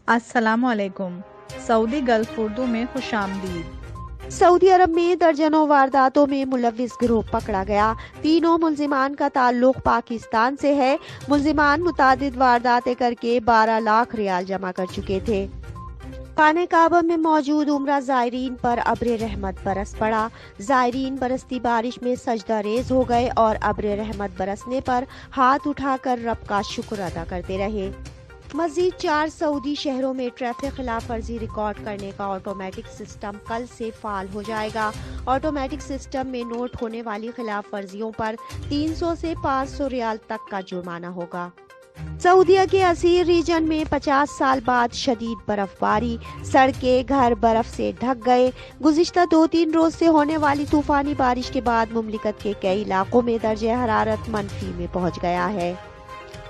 अस्सलाम वालेकुम। Saudi gulf Urdu में खुशामदीद। सऊदी अरब में दर्जनों वारदातों में मुलविस गिरोह पकड़ा गया। तीनों मुलजिमान का ताल्लुक पाकिस्तान से है। मुलजिमान मुतादिद वारदातें करके 12 लाख रियाल जमा कर चुके थे। खाने काबा में मौजूद उम्रा ज़ायरीन पर अब्र रहमत बरस पड़ा। ज़ायरीन बरसती बारिश में सजदा रेज हो गए और अब्र रहमत बरसने पर हाथ उठाकर रब का शुक्र अदा करते रहे। मजीद 4 सऊदी शहरों में ट्रैफिक खिलाफ वर्जी रिकॉर्ड करने का ऑटोमेटिक सिस्टम कल से फाल हो जाएगा। ऑटोमेटिक सिस्टम में नोट होने वाली खिलाफ वर्जियों पर 300 से 500 रियाल तक का जुर्माना होगा। सऊदीया के असीर रीजन में 50 साल बाद शदीद बर्फबारी, सड़कें घर बर्फ से ढक गए। गुज़िश्ता 2-3 रोज से होने वाली तूफानी बारिश के बाद मुमलिकत के कई इलाकों में दर्जे हरारत मनफी में पहुंच गया है।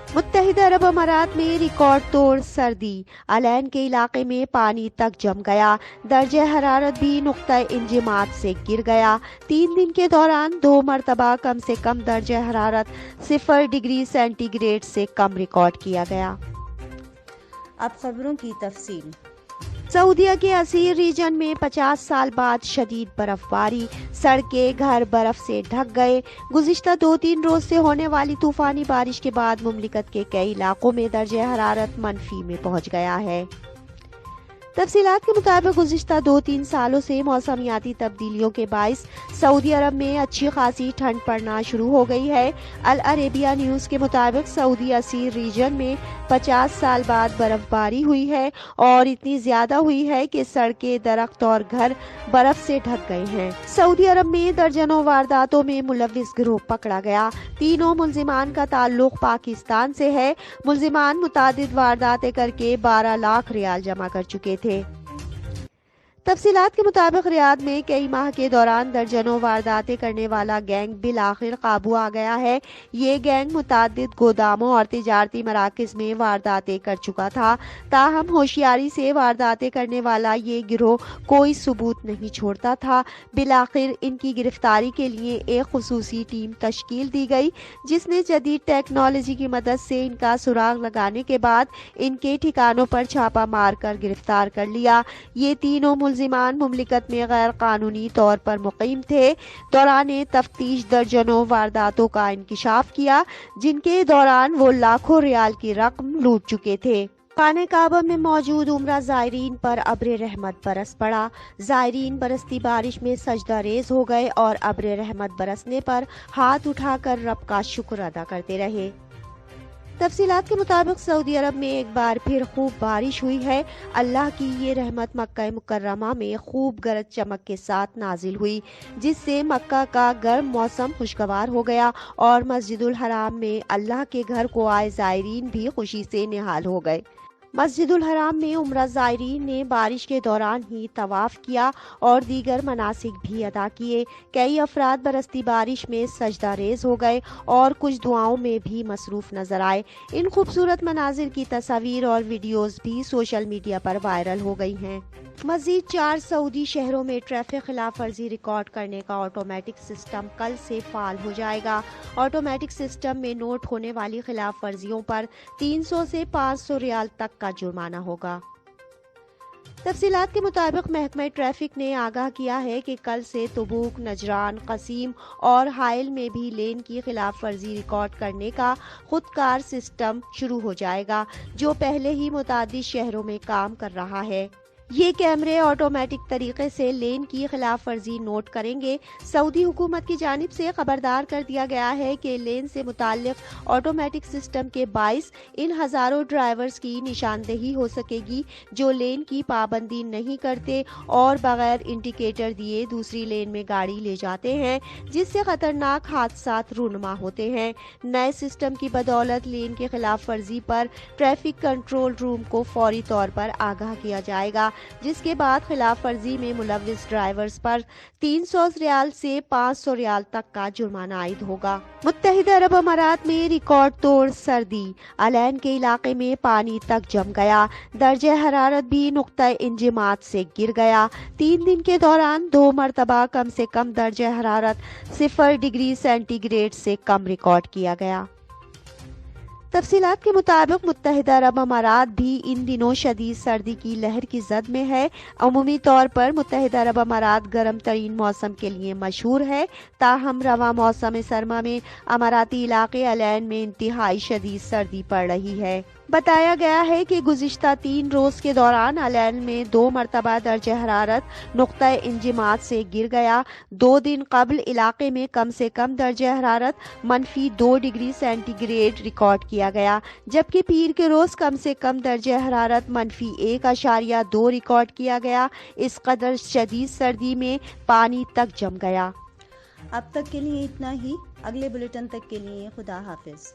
मुत्तहिदा अरब अमारात में रिकॉर्ड तोड़ सर्दी, अलैन के इलाके में पानी तक जम गया। दर्जे हरारत भी नुक्ता इंजिमात से गिर गया। 3 दिन के दौरान 2 मरतबा कम से कम दर्जे हरारत 0 डिग्री सेंटीग्रेड से कम रिकॉर्ड किया गया। अब खबरों की तफसील। सऊदीया के असीर रीजन में 50 साल बाद शदीद बर्फबारी, सड़कें घर बर्फ से ढक गए। गुज़िश्ता 2-3 रोज से होने वाली तूफानी बारिश के बाद मुमलिकत के कई इलाकों में दर्जे हरारत मनफी में पहुंच गया है। तफसीलात के मुताबिक गुज़िश्ता 2-3 सालों से मौसमियाती तब्दीलियों के बाइस सऊदी अरब में अच्छी खासी ठंड पड़ना शुरू हो गई है। अल अरेबिया न्यूज़ के मुताबिक सऊदी असीर रीजन में 50 साल बाद बर्फबारी हुई है और इतनी ज्यादा हुई है कि सड़कें, दरख्त और घर बर्फ से ढक गए हैं। सऊदी अरब में दर्जनों वारदातों में मुलविस गिरोह पकड़ा गया। तीनों मुलजिमान का ताल्लुक पाकिस्तान से है। मुलजिमान मुतादिद वारदातें करके 12 लाख रियाल जमा कर चुके थे। तफसीलात के मुताबिक रियाद में कई माह के दौरान दर्जनों वारदातें करने वाला गैंग बिल आखिर काबू आ गया है। ये गैंग मुतादिद गोदामों और तिजारती मराकज में वारदातें कर चुका था। ताहम होशियारी से वारदातें करने वाला ये गिरोह कोई सबूत नहीं छोड़ता था। बिल आखिर इनकी गिरफ्तारी के लिए एक खुसूसी टीम तश्कील दी गई, जिसने जदीद टेक्नोलॉजी की मदद से इनका सुराग लगाने के बाद इनके ठिकानों पर छापा मार कर गिरफ्तार कर लिया। ये तीनों मुलजिमान मुमलिकत में गैर कानूनी तौर पर मुकीम थे। दौरान तफ्तीश दर्जनों वारदातों का इंकिशाफ किया, जिनके दौरान वो लाखों रियाल की रकम लूट चुके थे। खाने काबा में मौजूद उम्रा ज़ायरीन पर अब्र रहमत बरस पड़ा। ज़ायरीन बरसती बारिश में सजदा रेज हो गए और अब्र रहमत बरसने पर हाथ उठाकर रब का शुक्र अदा करते रहे। तफसीलात के मुताबिक सऊदी अरब में एक बार फिर खूब बारिश हुई है। अल्लाह की ये रहमत मक्का मुकर्रमा में खूब गरज चमक के साथ नाजिल हुई, जिससे मक्का का गर्म मौसम खुशगवार हो गया और मस्जिदुल हराम में अल्लाह के घर को आए ज़ायरीन भी खुशी से निहाल हो गए। मस्जिदुल हराम में उम्रा ज़ायरीन ने बारिश के दौरान ही तवाफ किया और दीगर मनासिक भी अदा किए। कई अफराद बरसती बारिश में सजदा रेज हो गए और कुछ दुआओं में भी मसरूफ नजर आए। इन खूबसूरत मनाजिर की तस्वीर और वीडियोस भी सोशल मीडिया पर वायरल हो गई हैं। मजीद 4 सऊदी शहरों में ट्रैफिक खिलाफ वर्जी रिकॉर्ड करने का ऑटोमेटिक सिस्टम कल से फाल हो जाएगा। ऑटोमेटिक सिस्टम में नोट होने वाली खिलाफ वर्जियों पर 300 से 500 रियाल तक का जुर्माना होगा। तफसीलात के मुताबिक महकमा ट्रैफिक ने आगाह किया है कि कल से तबूक, नजरान, कसीम और हाइल में भी लेन की खिलाफ वर्जी रिकॉर्ड करने का खुदकार सिस्टम शुरू हो जाएगा, जो पहले ही मुतादिद शहरों में काम कर रहा है। ये कैमरे ऑटोमेटिक तरीके से लेन की खिलाफ वर्जी नोट करेंगे। सऊदी हुकूमत की जानिब से खबरदार कर दिया गया है कि लेन से मुताल्लिक ऑटोमेटिक सिस्टम के बाइस इन हजारों ड्राइवर्स की निशानदेही हो सकेगी जो लेन की पाबंदी नहीं करते और बगैर इंडिकेटर दिए दूसरी लेन में गाड़ी ले जाते हैं, जिससे खतरनाक हादसात रूनुमा होते हैं। नए सिस्टम की बदौलत लेन की खिलाफ वर्जी पर ट्रैफिक कंट्रोल रूम को फौरी तौर पर आगाह किया जाएगा, जिसके बाद खिलाफ वर्जी में मुलविस ड्राइवर्स पर 300 रियाल से 500 रियाल तक का जुर्माना आयद होगा। मुत्तहिदा अरब अमारात में रिकॉर्ड तोड़ सर्दी, अलैन के इलाके में पानी तक जम गया। दर्जे हरारत भी नुक्ता इंजिमात से गिर गया। 3 दिन के दौरान 2 मरतबा कम से कम दर्जे हरारत 0 डिग्री सेंटीग्रेड से कम रिकॉर्ड किया गया। تفصیلات کے مطابق متحدہ عرب امارات بھی ان دنوں شدید سردی کی لہر کی زد میں ہے۔ عمومی طور پر متحدہ عرب امارات گرم ترین موسم کے لیے مشہور ہے، تاہم رواں موسم سرما میں اماراتی علاقے العین میں انتہائی شدید سردی پڑ رہی ہے۔ بتایا گیا ہے کہ گزشتہ 3 روز کے دوران العین میں 2 مرتبہ درجہ حرارت نقطہ انجماد سے گر گیا۔ 2 دن قبل علاقے میں کم سے کم درجہ حرارت -2 ڈگری سینٹی گریڈ ریکارڈ کیا گیا، جبکہ پیر کے روز کم سے کم درجہ حرارت -1.2 ریکارڈ کیا گیا۔ اس قدر شدید سردی میں پانی تک جم گیا۔ اب تک کے لیے اتنا ہی۔ اگلے بلیٹن تک کے لیے خدا حافظ۔